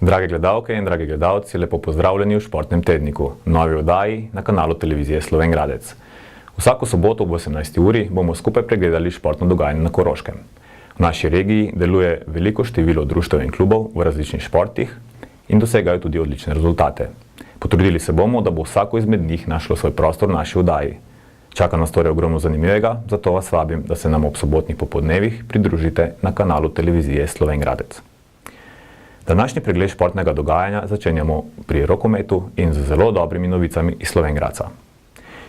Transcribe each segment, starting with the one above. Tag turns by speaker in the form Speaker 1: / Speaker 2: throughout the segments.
Speaker 1: Drage gledalke in dragi gledalci, lepo pozdravljeni v Športnem tedniku, novi oddaji na kanalu televizije Slovenj Gradec. Vsako soboto ob 18. uri bomo skupaj pregledali športno dogajanje na Koroškem. V naši regiji deluje veliko število društev in klubov v različnih športih in dosegajo tudi odlične rezultate. Potrudili se bomo, da bo vsako izmed njih našlo svoj prostor v naši oddaji. Čaka nas torej ogromno zanimivega, zato vas vabim, da se nam ob sobotnih popoldnevih pridružite na kanalu televizije Slovenj Gradec. Današnji pregled športnega dogajanja začenjamo pri rokometu in z zelo dobrimi novicami iz Slovenj Gradca.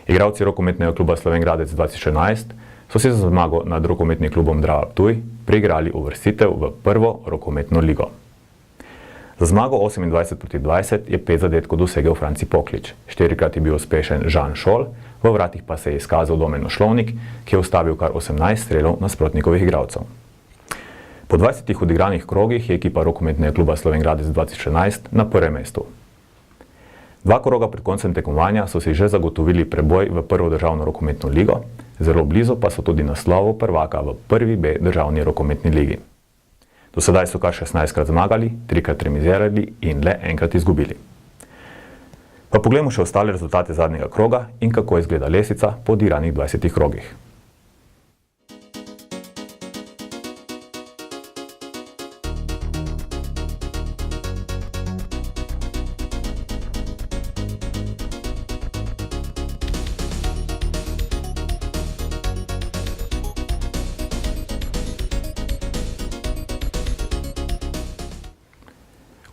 Speaker 1: Igralci rokometnega kluba Slovenj Gradec 2011 so si za zmago nad rokometnim klubom Drava Ptuj priigrali uvrstitev v prvo rokometno ligo. Za zmago 28-20 je 5 zadetkov dosegel Franci Poklič, 4-krat je bil uspešen Žan Šol, v vratih pa se je izkazal Domen Ošlovnik, ki je ustavil kar 18 strelov nasprotnikovih igralcev. Po 20 odigranih krogih je ekipa rokometnega kluba Slovenj Gradec 2011 na prvem mestu. 2 kroga pred koncem tekmovanja so si že zagotovili preboj v prvo državno rokometno ligo, zelo blizu pa so tudi naslovu prvaka v prvi B državni rokometni ligi. Do sedaj so kar 16-krat zmagali, 3-krat remizirali in le 1-krat izgubili. Pa poglejmo še ostale rezultate zadnjega kroga in kako izgleda lestvica po odigranih 20 krogih.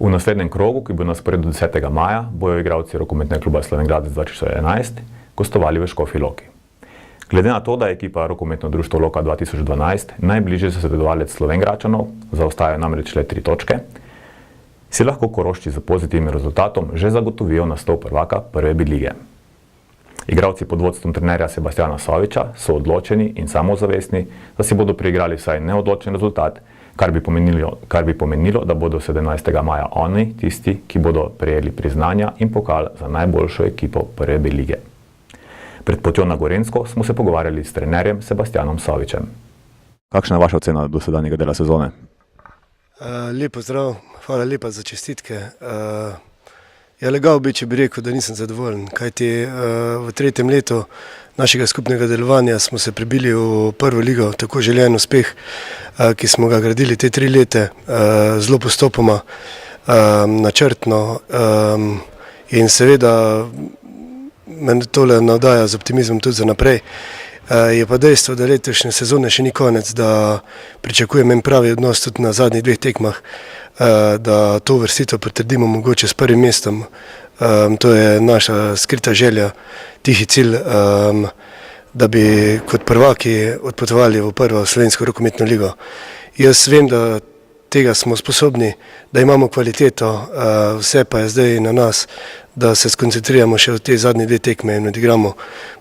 Speaker 1: V naslednjem krogu, ki bo na sporedu 10. maja, bojo igralci rokometnega kluba Slovenj Gradec 2011 gostovali v Škofji Loki. Glede na to, da je ekipa rokometno društvo Loka 2012 najbližji zasledovalec Slovenjgračanov, zaostajajo namreč le 3 točke, si lahko Korošči z pozitivnim rezultatom že zagotovijo naslov prvaka prve B lige. Igralci pod vodstvom trenerja Sebastjana Soviča so odločeni in samozavestni, da si bodo priigrali vsaj neodločen rezultat, kar bi pomenilo, da bodo 17. maja oni tisti, ki bodo prejeli priznanja in pokal za najboljšo ekipo prve B lige. Pred potjo na Gorenjsko smo se pogovarjali s trenerjem Sebastjanom Sovičem. Kakšna je vaša ocena dosedanjega dela sezone?
Speaker 2: Lep pozdrav, hvala lepa za čestitke. Legal bi, če bi rekel, da nisem zadovoljen, kajti v 3. letu našega skupnega delovanja smo se prebili v prvo ligo, tako željen uspeh, ki smo ga gradili te 3 leta, zelo postopoma, načrtno in seveda me tole navdaja z optimizmom tudi za naprej. Je pa dejstvo, da letošnje sezone še ni konec, da pričakujem en pravi odnos tudi na zadnjih 2 tekmah, da to uvrstitev potrdimo mogoče s prvim mestom. To je naša skrita želja, tihi cilj, da bi kot prvaki odpotovali v prvo slovensko rokometno ligo. Jaz vem, da tega smo sposobni, da imamo kvaliteto, vse pa je zdaj na nas, da se skoncentriramo še v te zadnje 2 tekme in odigramo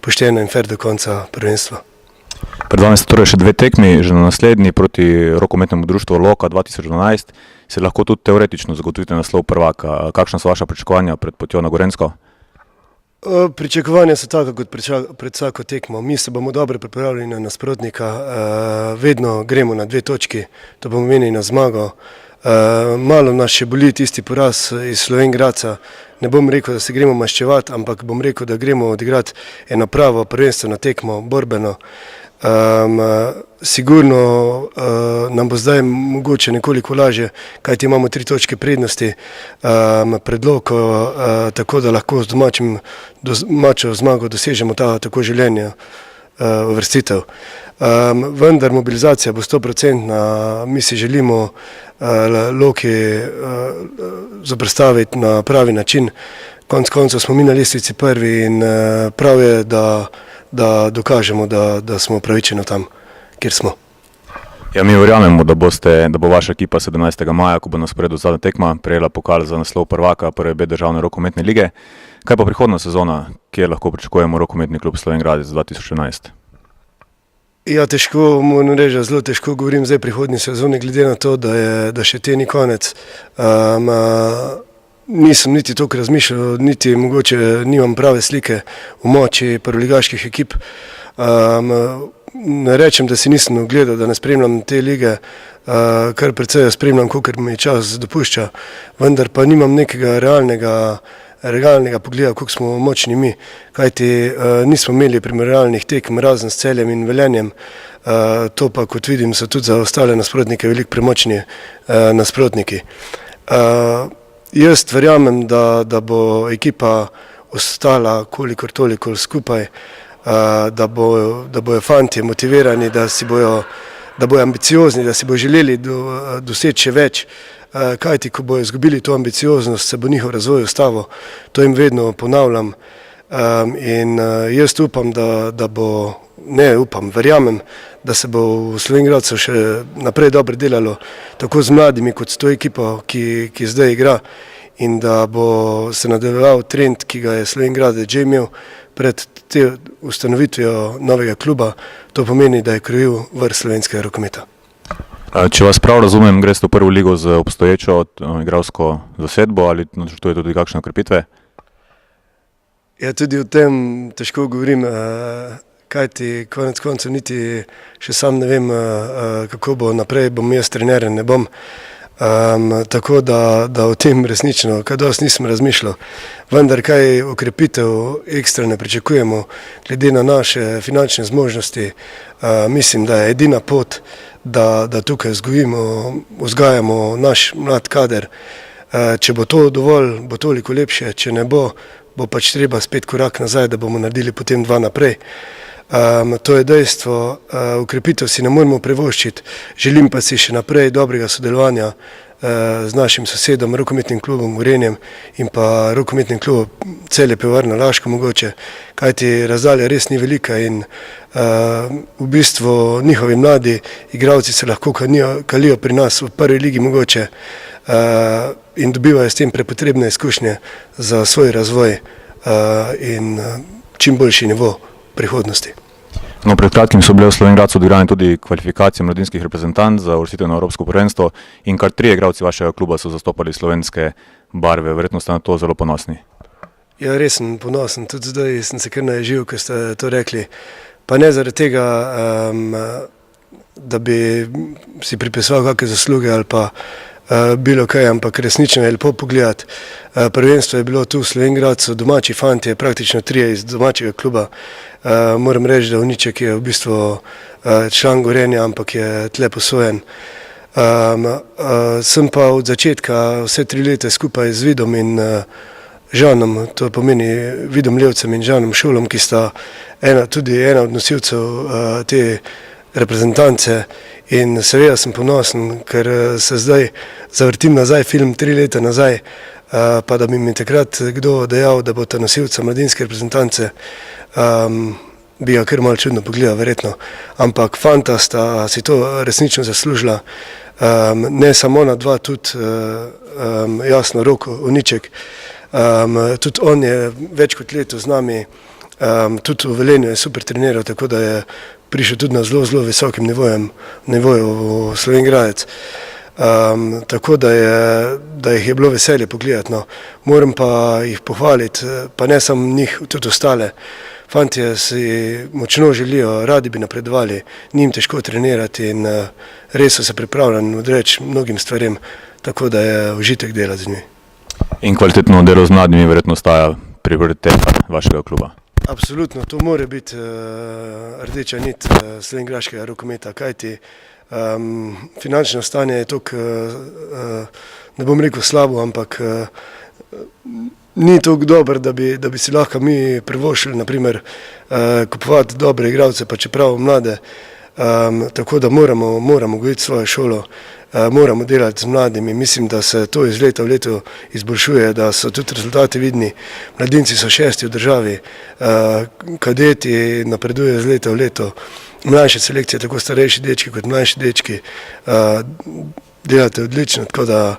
Speaker 2: pošteno in fair do konca prvenstva.
Speaker 1: Pred vami so torej še 2 tekmi, že na naslednji proti rokometnemu društvu Loka 2012 se lahko tudi teoretično zagotovite naslov prvaka. Kakšna so vaša pričakovanja pred potjo na Gorenjsko?
Speaker 2: Pričakovanja so tako kot pred vsako tekmo. Mi se bomo dobro pripravili na nasprotnika, vedno gremo na 2 točki, to pomeni na zmago. Malo nas še boli tisti poraz iz Slovenj Gradca. Ne bom rekel, da se gremo maščevati, ampak bom rekel, da gremo odigrati eno pravo prvenstveno tekmo, borbeno. Sigurno nam bo zdaj mogoče nekoliko lažje, kajti imamo 3 točke prednosti pred Loko, tako da lahko z domačo zmago dosežemo ta tako željenja uvrstitev. Vendar mobilizacija bo 100%, mi si želimo Loki zoperstaviti na pravi način. Konec koncev smo mi na lestvici prvi in prav je, da dokažemo, da smo upravičeni tam, kjer smo.
Speaker 1: Ja, mi verjamemo, da bo vaša ekipa 17. maja, ko bo na sporedu zadnja tekma, prejela pokal za naslov prvaka prve B državne rokometne lige. Kaj pa prihodna sezona, kjer lahko pričakujemo rokometni klub Slovenj Gradec 2011?
Speaker 2: Ja, težko, moram reči, zelo težko govorim zdaj prihodnji sezoni, glede na to, da še te ni konec. nisem niti toliko razmišljal, niti mogoče nimam prave slike v moči prvoligaških ekip. Ne rečem, da si nisem ogledal, da ne spremljam te lige, kar precej spremljam, kolikor mi čas dopušča, vendar pa nimam nekega realnega pogleda, koliko smo močni mi, kajti nismo imeli primerjalnih tekem razen s Celjem in Velenjem, to pa, kot vidim, so tudi za ostale nasprotnike veliko premočni nasprotniki. Jaz verjamem, da bo ekipa ostala kolikor toliko skupaj, da bojo fantje motivirani, da bojo ambiciozni, da si bojo želeli doseči še več, kajti ko bojo izgubili to ambicioznost, se bo njihov razvoj ustavil. To jim vedno ponavljam in jaz upam, verjamem, da se bo v Slovenj Gradcu še naprej dobro delalo, tako z mladimi kot s to ekipo, ki zdaj igra, in da bo se nadaljeval trend, ki ga je Slovenj Gradec že imel pred te ustanovitvijo novega kluba. To pomeni, da je krojil vrh slovenskega rokometa.
Speaker 1: Če vas prav razumem, greste v prvo ligo z obstoječo igralsko zasedbo ali načrtujete tudi kakšne okrepitve?
Speaker 2: Ja, tudi o tem težko govorim, kajti konec koncev niti še sam ne vem, kako bo naprej, bom jaz trener, ne bom. Tako da o tem resnično kaj dosti nisem razmišljal. Vendar kaj okrepitev ekstra ne pričakujemo, glede na naše finančne zmožnosti, mislim, da je edina pot, da tukaj vzgajamo naš mlad kader. Če bo to dovolj, bo toliko lepše, če ne bo, bo pač treba spet korak nazaj, da bomo naredili potem dva naprej. To je dejstvo, ukrepitev si ne moremo privoščiti, želim pa si še naprej dobrega sodelovanja z našim sosedom, rokometnim klubom Gorenjem in pa rokometnim klubom Celje Pivovarna Laško mogoče, kajti razdalja res ni velika in v bistvu njihovi mladi igralci se lahko kalijo pri nas v prvi ligi mogoče in dobivajo s tem prepotrebne izkušnje za svoj razvoj in čim boljši nivo prihodnosti.
Speaker 1: No, pred kratkim so bile v Slovenj Gradcu odigrane tudi kvalifikacije mladinskih reprezentanc za uvrstitev na Evropsko prvenstvo in kar 3 igralci vašega kluba so zastopali slovenske barve. Verjetno ste na to zelo ponosni.
Speaker 2: Ja, res sem ponosen. Tudi zdaj sem se kar naježil, ko ste to rekli. Pa ne zaradi tega, da bi si pripisoval kakšne zasluge ali pa bilo kaj, ampak resnično je lepo pogledati. Prvenstvo je bilo tu v Slovenj Gradcu, domači fantje, praktično 3 iz domačega kluba. Moram reči, da Uniček je v bistvu član Gorenja, ampak je tle posojen. Sem pa od začetka vse 3 leta skupaj z Vidom in Žanom, to pomeni Vidom Levcem in Žanom Šulom, ki sta tudi ena od nosilcev te reprezentance, in seveda sem ponosen, ker se zdaj zavrtim nazaj film 3 leta nazaj, pa da bi mi takrat kdo dejal, da bo ta nosilca mladinske reprezentance, bi ga kar malo čudno pogledal verjetno, ampak fanta sta si to resnično zaslužila, ne samo ona dva, tudi jasno Roko Uniček, tudi on je več kot leto z nami, tudi v Velenju je super treniral, tako da je prišel tudi na zelo visokim nivoju v Slovenj Gradec. Tako da jih je bilo veselje pogledati. No. Moram pa jih pohvaliti, pa ne samo njih, tudi ostale. Fantje si močno želijo, radi bi napredovali, njim težko trenirati in res so se pripravljeni odreči mnogim stvarem, tako da je užitek delati z njimi.
Speaker 1: In kvalitetno delo z mladimi verjetno ostaja prioriteta vašega kluba?
Speaker 2: Absolutno, to mora biti rdeča nit slovenjgraškega rokometa, kajti finančno stanje je toliko, ne bom rekel slabo, ampak ni toliko dobro, da bi si lahko mi privoščili, naprimer, kupovati dobre igralce, pa čeprav mlade, tako da moramo gojiti svojo šolo, moramo delati z mladimi. Mislim, da se to iz leta v leto izboljšuje, da so tudi rezultati vidni. Mladinci so 6. v državi, kadeti napredujejo z leta v leto, mlajše selekcije, tako starejši dečki kot mlajši dečki, delate odlično, tako da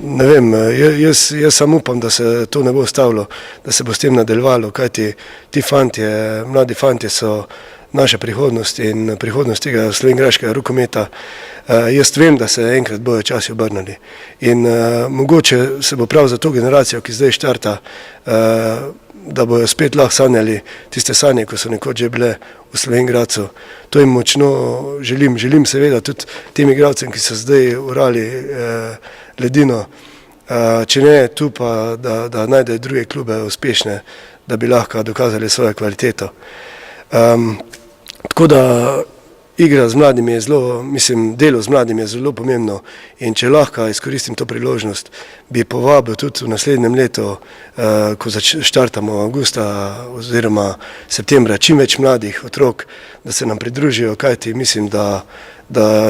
Speaker 2: ne vem, jaz samo upam, da se to ne bo ustavilo, da se bo s tem nadaljevalo, kajti ti fantje, mladi fantje so naša prihodnost in prihodnost tega slovenjgraškega rokometa. Jaz vem, da se enkrat bojo časi obrnili in mogoče se bo prav za to generacijo, ki zdaj štarta, da bojo spet lahko sanjali tiste sanje, ko so nekoč že bile v Slovenj Gradcu. To jim močno želim. Želim seveda tudi tem igralcem, ki so zdaj urali ledino, če ne tu pa, da najdejo druge klube uspešne, da bi lahko dokazali svojo kvaliteto. Tako da igra z mladimi je zelo, delo z mladimi je zelo pomembno in če lahko izkoristim to priložnost, bi povabil tudi v naslednjem letu, ko štartamo avgusta oziroma septembra, čim več mladih otrok, da se nam pridružijo, kajti mislim, da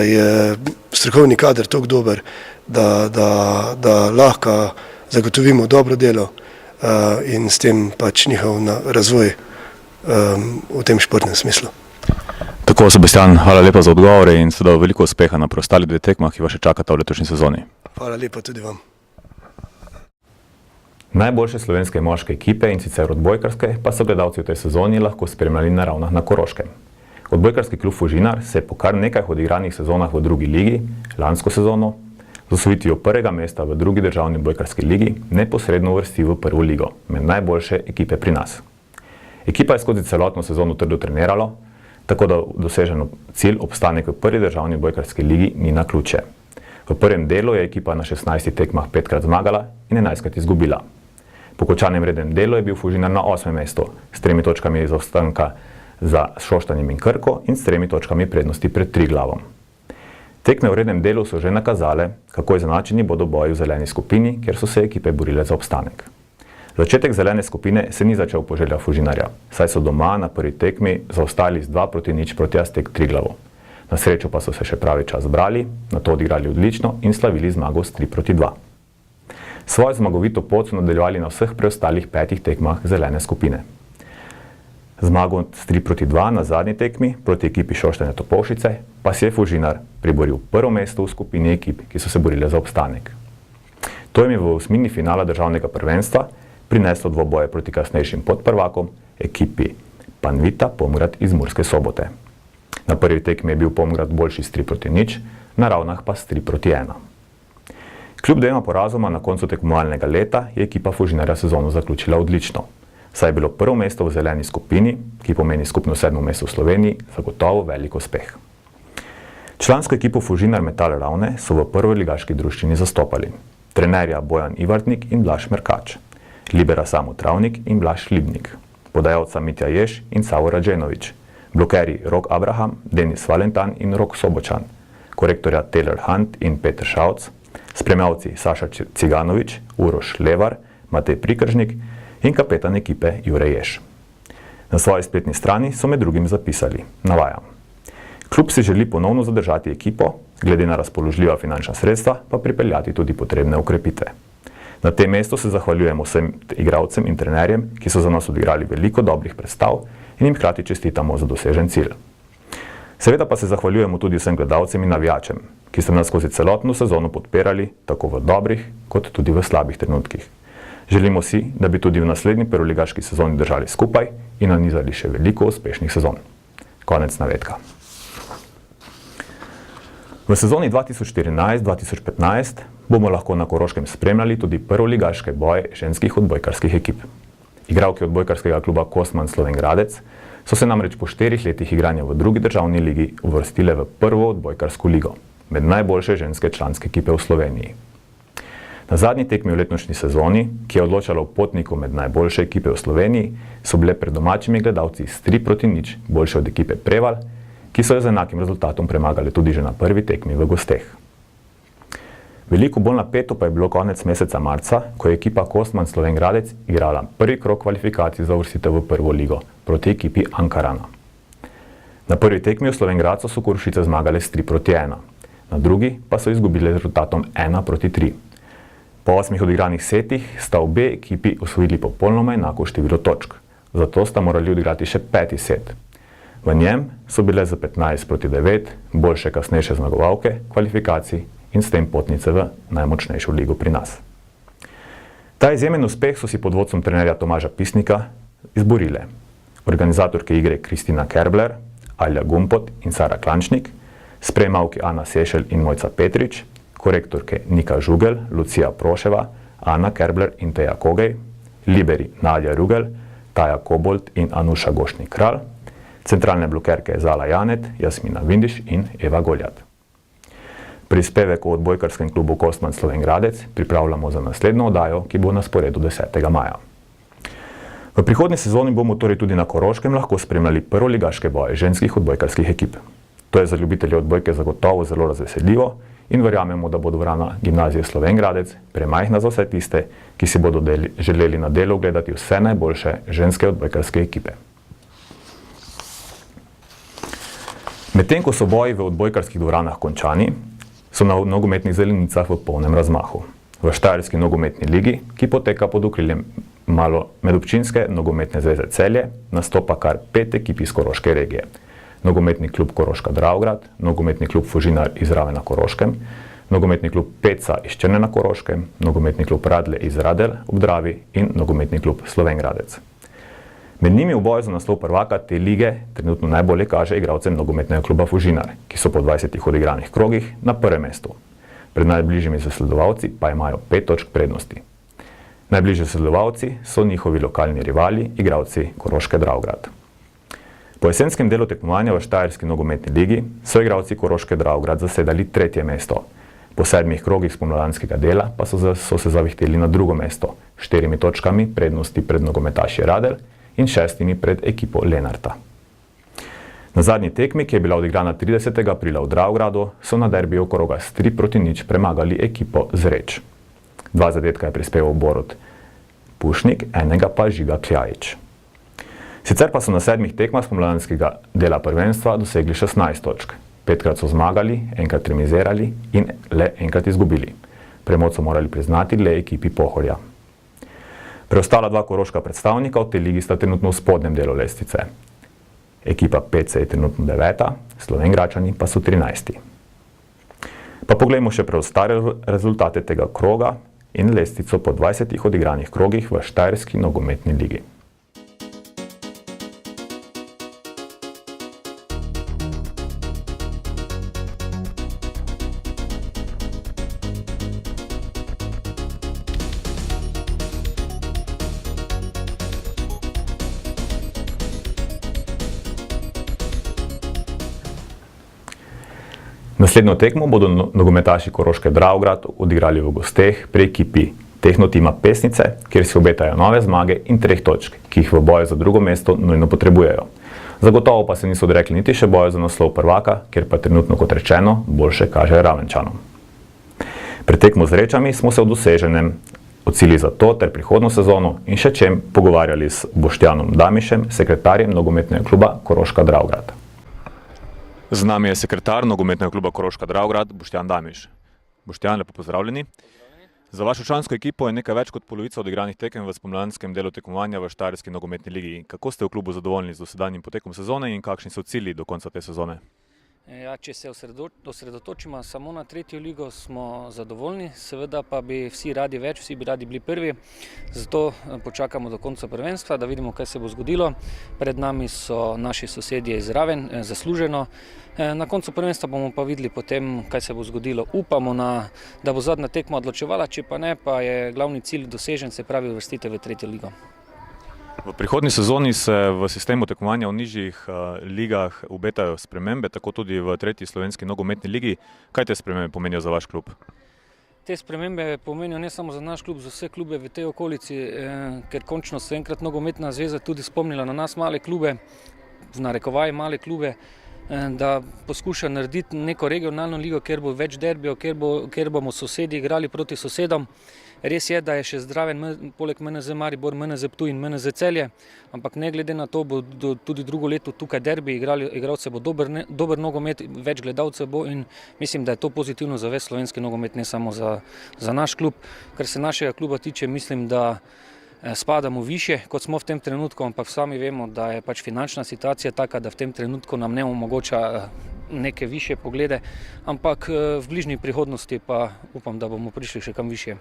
Speaker 2: je strokovni kader toliko dober, da lahko zagotovimo dobro delo in s tem pač njihov razvoj v tem športnem smislu.
Speaker 1: Tako, Sebastian, hvala lepa za odgovore in seveda veliko uspeha na preostalih 2 tekmah, ki vas še čakata v letošnji sezoni.
Speaker 2: Hvala lepa tudi vam.
Speaker 1: Najboljše slovenske moške ekipe, in sicer odbojkarske, pa so gledalci v tej sezoni lahko spremljali na Ravnah na Koroškem. Odbojkarski klub Fužinar se je po kar nekaj odigranih sezonah v drugi ligi, lansko sezono, z osvojitvijo 1. mesta v drugi državni odbojkarski ligi, neposredno uvrstil v 1. ligo, med najboljše ekipe pri nas. Ekipa je skozi celotno sezono trdo trenirala, tako da dosežen cilj obstanek v 1. državni odbojkarski ligi ni naključje. V prvem delu je ekipa na 16 tekmah 5-krat zmagala in 11-krat izgubila. Po končanem rednem delu je bil Fužinar na 8. mestu, s 3 točkami zaostanka za Šoštanjem in Krko in s 3 točkami prednosti pred Triglavom. Tekme v rednem delu so že nakazale, kako izenačeni bodo boji v zeleni skupini, kjer so se ekipe borile za obstanek. Začetek zelene skupine se ni začel po željah Fužinarja, saj so doma na prvi tekmi zaostali z 2-0 proti Aztek Triglavu. Na srečo pa so se še pravi čas zbrali, nato odigrali odlično in slavili zmago s 3-2. Svojo zmagovito pot so nadaljevali na vseh preostalih 5 tekmah zelene skupine. Zmago s 3-2 na zadnji tekmi proti ekipi Šoštanja Topolšice pa si je Fužinar priboril 1. mesto v skupini ekip, ki so se borile za obstanek. To jim je v osmini finala državnega prvenstva prineslo dvoboje proti kasnejšim podprvakom, ekipi Panvita Pomgrad iz Murske Sobote. Na prvi tekmi je bil Pomgrad boljši s 3-0, na Ravnah pa s 3-1. Kljub 2 porazoma na koncu tekmovalnega leta je ekipa Fužinarja sezono zaključila odlično, saj je bilo 1. mesto v zeleni skupini, ki pomeni skupno 7. mesto v Sloveniji, zagotovo velik uspeh. Člansko ekipo Fužinar Metal Ravne so v prvoligaški druščini zastopali trenerja Bojan Ivartnik in Blaž Merkač, libera Samo Travnik in Blaž Libnik, podajalca Mitja Jež in Savo Radženovič, blokerji Rok Abraham, Denis Valentan in Rok Sobočan, korektorja Taylor Hunt in Peter Šavc, spremljavci Saša Ciganovič, Uroš Levar, Matej Prikržnik in kapetan ekipe Jure Jež. Na svoji spletni strani so med drugim zapisali, navajam: klub si želi ponovno zadržati ekipo, glede na razpoložljiva finančna sredstva pa pripeljati tudi potrebne ukrepitve. Na tem mestu se zahvaljujemo vsem igralcem in trenerjem, ki so za nas odigrali veliko dobrih predstav in jim hkrati čestitamo za dosežen cilj. Seveda pa se zahvaljujemo tudi vsem gledalcem in navijačem, ki ste nas skozi celotno sezono podpirali, tako v dobrih, kot tudi v slabih trenutkih. Želimo si, da bi tudi v naslednji prvoligaški sezoni držali skupaj in nanizali še veliko uspešnih sezon. Konec navedka. V sezoni 2014-2015 bomo lahko na Koroškem spremljali tudi prvoligaške boje ženskih odbojkarskih ekip. Igralke odbojkarskega kluba Kostman Slovenj Gradec so se namreč po 4 letih igranja v drugi državni ligi uvrstile v prvo odbojkarsko ligo, med najboljše ženske članske ekipe v Sloveniji. Na zadnji tekmi v letošnji sezoni, ki je odločala o potniku med najboljše ekipe v Sloveniji, so bile pred domačimi gledalci s 3-0 boljše od ekipe Preval, ki so jo z enakim rezultatom premagali tudi že na prvi tekmi v gosteh. Veliko bolj napeto pa je bilo konec meseca marca, ko je ekipa Kostman Slovenj Gradec igrala prvi krog kvalifikacij za uvrstitev v prvo ligo proti ekipi Ankarana. Na prvi tekmi v Slovenj Gradcu so Korošice zmagale s 3-1, na drugi pa so izgubile z rezultatom 1-3. Po 8 odigranih setih sta obe ekipi osvojili popolnoma enako število točk, zato sta morali odigrati še 5. set. V njem so bile za 15-9 boljše kasnejše zmagovalke kvalifikacij in s tem potnice v najmočnejšo ligo pri nas. Ta izjemen uspeh so si pod vodstvom trenerja Tomaža Pisnika izborile organizatorke igre Kristina Kerbler, Alja Gumpot in Sara Klančnik, sprejemavki Ana Sešelj in Mojca Petrič, korektorke Nika Žugel, Lucija Proševa, Ana Kerbler in Teja Kogej, liberi Nadja Rugel, Taja Kobolt in Anuša Gošnik-Kralj, centralne blokerke Zala Janet, Jasmina Vindiš in Eva Goljat. Prispevek o odbojkarskem klubu Kostman Slovenj Gradec pripravljamo za naslednjo oddajo, ki bo na sporedu 10. maja. V prihodnji sezoni bomo torej tudi na Koroškem lahko spremljali prvoligaške boje ženskih odbojkarskih ekip. To je za ljubitelje odbojke zagotovo zelo razveseljivo in verjamemo, da bo dvorana Gimnazije Slovenj Gradec premajhna za vse tiste, ki si bodo želeli na delu gledati vse najboljše ženske odbojkarske ekipe. Medtem ko so boji v odbojkarskih dvoranah končani, so na nogometnih zelenicah v polnem razmahu. V Štajerski nogometni ligi, ki poteka pod okriljem medobčinske nogometne zveze Celje, nastopa kar 5 ekip iz Koroške regije. Nogometni klub Koroška Dravograd, nogometni klub Fužinar iz Rave na Koroškem, nogometni klub Peca iz Črne na Koroškem, nogometni klub Radlje iz Radelj ob Dravi in nogometni klub Slovenj Gradec. Med njimi v boju za naslov prvaka te lige trenutno najbolje kaže igralcem nogometnega kluba Fužinar, ki so po 20 odigranih krogih na prvem mestu. Pred najbližjimi zasledovalci pa imajo 5 točk prednosti. Najbližji zasledovalci so njihovi lokalni rivali, igralci Koroške Dravograd. Po jesenskem delu tekmovanja v Štajerski nogometni ligi so igralci Koroške Dravograd zasedali 3. mesto. Po 7 krogih spomladanskega dela pa so se zavihteli na 2. mesto, 4 točkami prednosti pred nogometaši Radelj in 6 pred ekipo Lenarta. Na zadnji tekmi, ki je bila odigrana 30. aprila v Dravogradu, so na derbiju Koroga s 3-0 premagali ekipo Zreč. 2 zadetka je prispeval Borut Pušnik, enega pa Žiga Kljajič. Sicer pa so na 7 tekmah spomladanskega dela prvenstva dosegli 16 točk. 5krat so zmagali, enkrat remizirali in le enkrat izgubili. Premoč so morali priznati le ekipi Pohorja. Preostala 2 koroška predstavnika v tej ligi sta trenutno v spodnjem delu lestvice. Ekipa Pece je trenutno 9, Slovenjgračani pa so 13. Pa poglejmo še preostale rezultate tega kroga in lestvico po 20 odigranih krogih v Štajerski nogometni ligi. Naslednjo tekmo bodo nogometaši Koroške Dravograd odigrali v gosteh pri ekipi Tehnotima Pesnice, kjer si obetajo nove zmage in 3 točk, ki jih v boju za drugo mesto nujno potrebujejo. Zagotovo pa se niso odrekli niti še boju za naslov prvaka, kjer pa trenutno, kot rečeno, boljše kaže Ravenčanom. Pred tekmo z Rečami smo se o doseženem, o cilji za to ter prihodnjo sezono in še čem pogovarjali s Boštjanom Damišem, sekretarjem nogometnega kluba Koroška Dravograd. Z nami je sekretar nogometnega kluba Koroška Dravograd, Boštjan Damiš. Boštjan, lepo pozdravljeni. Za vašo člansko ekipo je nekaj več kot polovica odigranih tekem v spomladanskem delu tekmovanja v Štajerski nogometni ligi. Kako ste v klubu zadovoljni z dosedanjim potekom sezone in kakšni so cilji do konca te sezone?
Speaker 3: Ja, če se osredotočimo samo na 3. ligo, smo zadovoljni, seveda pa bi vsi radi več, vsi bi radi bili prvi, zato počakamo do konca prvenstva, da vidimo, kaj se bo zgodilo. Pred nami so naši sosedje iz Raven, zasluženo. Na koncu prvenstva bomo pa videli potem, kaj se bo zgodilo. Upamo, da bo zadnja tekma odločevala, če pa ne, pa je glavni cilj dosežen, se pravi uvrstitev v 3. ligo.
Speaker 1: V prihodnji sezoni se v sistemu tekmovanja v nižjih ligah obetajo spremembe, tako tudi v 3. slovenski nogometni ligi. Kaj te spremembe pomenijo za vaš klub?
Speaker 3: Te spremembe pomenijo ne samo za naš klub, za vse klube v tej okolici, ker končno se enkrat nogometna zveza tudi spomnila na nas male klube, v narekovaji male klube, da poskuša narediti neko regionalno ligo, kjer bo več derbijev, kjer bomo sosedi igrali proti sosedom. Res je, da je še zdraven poleg MNZ Maribor, MNZ Ptuj in MNZ Celje, ampak ne glede na to bo tudi drugo leto tukaj derbi, igralce bo dober nogomet, več gledalcev bo in mislim, da je to pozitivno za ves slovenski nogomet, ne samo za naš klub. Kar se našega kluba tiče, mislim, da spadamo više, kot smo v tem trenutku, ampak sami vemo, da je pač finančna situacija taka, da v tem trenutku nam ne omogoča neke više poglede, ampak v bližnji prihodnosti pa upam, da bomo prišli še kam više.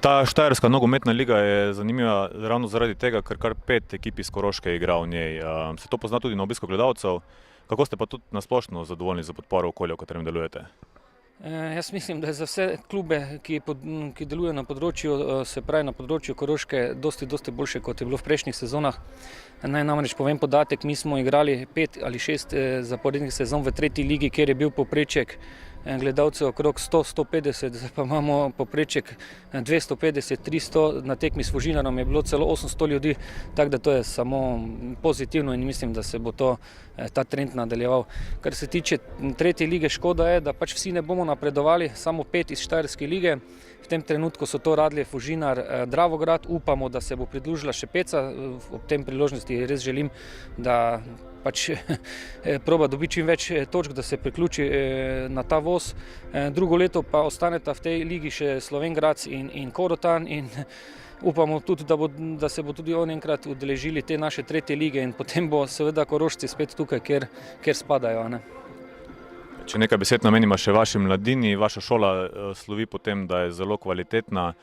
Speaker 1: Ta Štajerska nogometna liga je zanimiva ravno zaradi tega, ker kar 5 ekip iz Koroške igra v njej. Se to pozna tudi na obisku gledalcev? Kako ste pa tudi nasplošno zadovoljni za podporo okolja, v katerem delujete?
Speaker 3: Jaz mislim, da je za vse klube, ki delujejo na področju, se pravi na področju Koroške, dosti boljše, kot je bilo v prejšnjih sezonah. Naj namreč povem podatek, mi smo igrali 5 ali 6 zaporednih sezon v 3. ligi, kjer je bil povpreček gledalcev okrog 100-150, zdaj pa imamo povpreček 250-300, na tekmi s Fužinarom je bilo celo 800 ljudi, tako da to je samo pozitivno in mislim, da se bo ta trend nadaljeval. Kar se tiče 3. lige, škoda je, da pač vsi ne bomo napredovali, samo 5 iz Štajerske lige. V tem trenutku so to Radlje, Fužinar, Dravograd, upamo, da se bo pridružila še Peca, ob tem priložnosti res želim, da pač proba dobi čim več točk, da se priključi na ta voz. Drugo leto pa ostaneta v tej ligi še Slovenj Gradec in Korotan in upamo tudi, da se bo tudi oni enkrat udeležili te naše 3. lige in potem bo seveda Korošci spet tukaj, kjer spadajo. Ne?
Speaker 1: Če nekaj besed namenima še vaši mladini, vaša šola slovi po tem, da je zelo kvalitetna.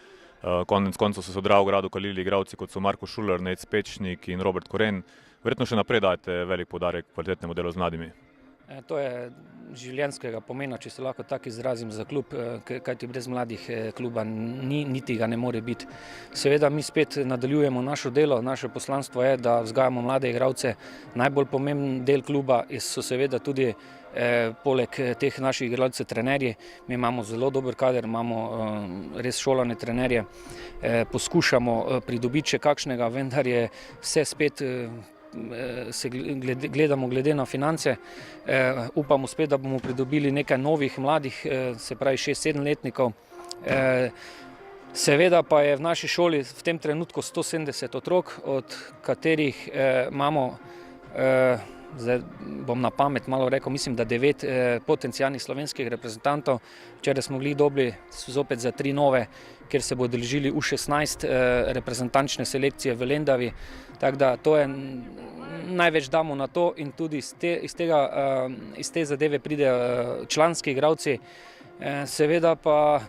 Speaker 1: Konec koncev so se v Dravogradu kalili igralci, kot so Marko Šuler, Nejc Pečnik in Robert Koren. Verjetno še naprej dajete velik poudarek kvalitetnemu delu z mladimi.
Speaker 3: To je življenjskega pomena, če se lahko tako izrazim, za klub, kajti brez mladih kluba niti ga ne more biti. Seveda mi spet nadaljujemo našo delo, naše poslanstvo je, da vzgajamo mlade igralce. Najbolj pomemben del kluba so seveda tudi poleg teh naših igralcev trenerji. Mi imamo zelo dober kader, imamo res šolane trenerje. Poskušamo pridobiti še kakšnega, vendar je vse spet se gledamo glede na finance. Upamo spet, da bomo pridobili nekaj novih mladih, se pravi 6-7-letnikov. Seveda pa je v naši šoli v tem trenutku 170 otrok, od katerih imamo, zdaj bom na pamet malo rekel, mislim, da 9 potencijalnih slovenskih reprezentantov. Včeraj smo bili dobili zopet za 3 nove, kjer se bo udeležili U16 reprezentančne selekcije v Lendavi. Tako da to je, največ damo na to in tudi iz te zadeve pridejo članski igralci. Seveda pa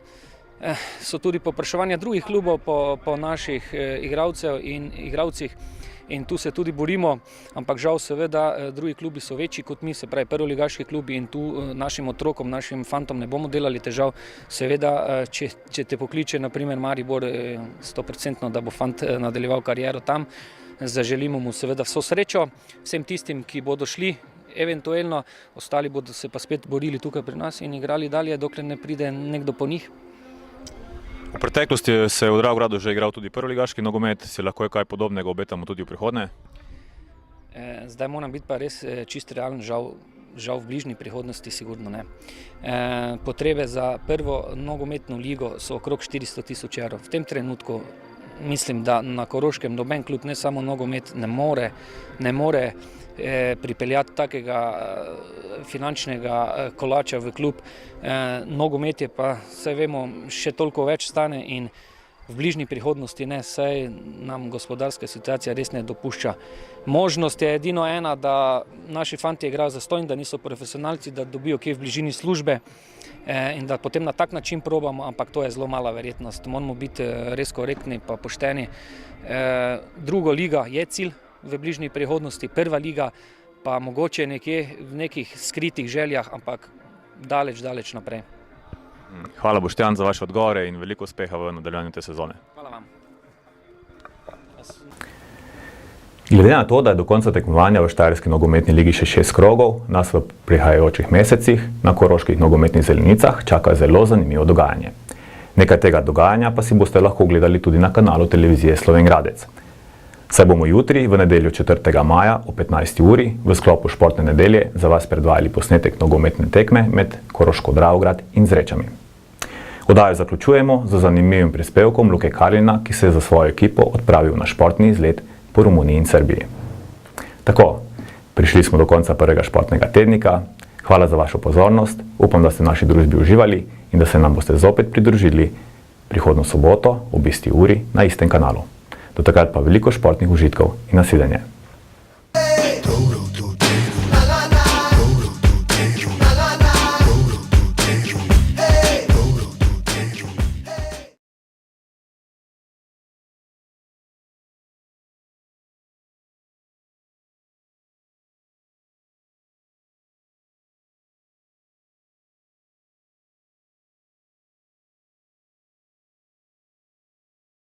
Speaker 3: so tudi povpraševanja drugih klubov po naših igralcev in igralcih. In tu se tudi borimo, ampak žal seveda drugi klubi so večji kot mi, se pravi prvoligaški klubi in tu našim otrokom, našim fantom ne bomo delali težav. Seveda, če te pokliče na primer Maribor, 100%, da bo fant nadaljeval kariero tam, zaželimo mu seveda vso srečo, vsem tistim, ki bodo šli, eventualno, ostali bodo se pa spet borili tukaj pri nas in igrali dalje, dokler ne pride nekdo po njih.
Speaker 1: V preteklosti se je v Dravogradu že igral tudi prvoligaški nogomet, si lahko kaj podobnega obetamo tudi v prihodnje?
Speaker 3: Zdaj moram biti pa res čist realen, žal v bližnji prihodnosti sigurno ne. Potrebe za prvo nogometno ligo so okrog 400 000 evrov. V tem trenutku mislim, da na Koroškem noben klub, ne samo nogomet, ne more pripeljati takega finančnega kolača v klub. Nogomet je pa, saj vemo, še toliko več stane in v bližnji prihodnosti ne, saj nam gospodarska situacija res ne dopušča. Možnost je edino ena, da naši fanti igrajo zastonj, da niso profesionalci, da dobijo kje v bližini službe in da potem na tak način probamo, ampak to je zelo mala verjetnost. Moramo biti res korektni pa pošteni. Druga liga je cilj v bližnji prihodnosti, prva liga pa mogoče nekje v nekih skritih željah, ampak daleč naprej.
Speaker 1: Hvala Boštjan za vaše odgovore in veliko uspeha v nadaljevanju te sezone.
Speaker 3: Hvala vam.
Speaker 1: Glede na to, da je do konca tekmovanja v Štajerski nogometni ligi še 6 krogov, nas v prihajajočih mesecih na koroških nogometnih zelenicah čaka zelo zanimivo dogajanje. Nekaj tega dogajanja pa si boste lahko gledali tudi na kanalu televizije Slovenj Gradec. Saj bomo jutri, v nedeljo 4. maja o 15. uri v sklopu Športne nedelje za vas predvajali posnetek nogometne tekme med Koroško Dravograd in Zrečami. Oddajo zaključujemo z zanimivim prispevkom Luke Karlina, ki se je za svojo ekipo odpravil na športni izlet po Romuniji in Srbiji. Tako, prišli smo do konca prvega športnega tednika. Hvala za vašo pozornost, upam, da ste v naši družbi uživali in da se nam boste zopet pridružili prihodnjo soboto ob isti uri na istem kanalu. Do takrat pa veliko športnih užitkov in nasvidenje.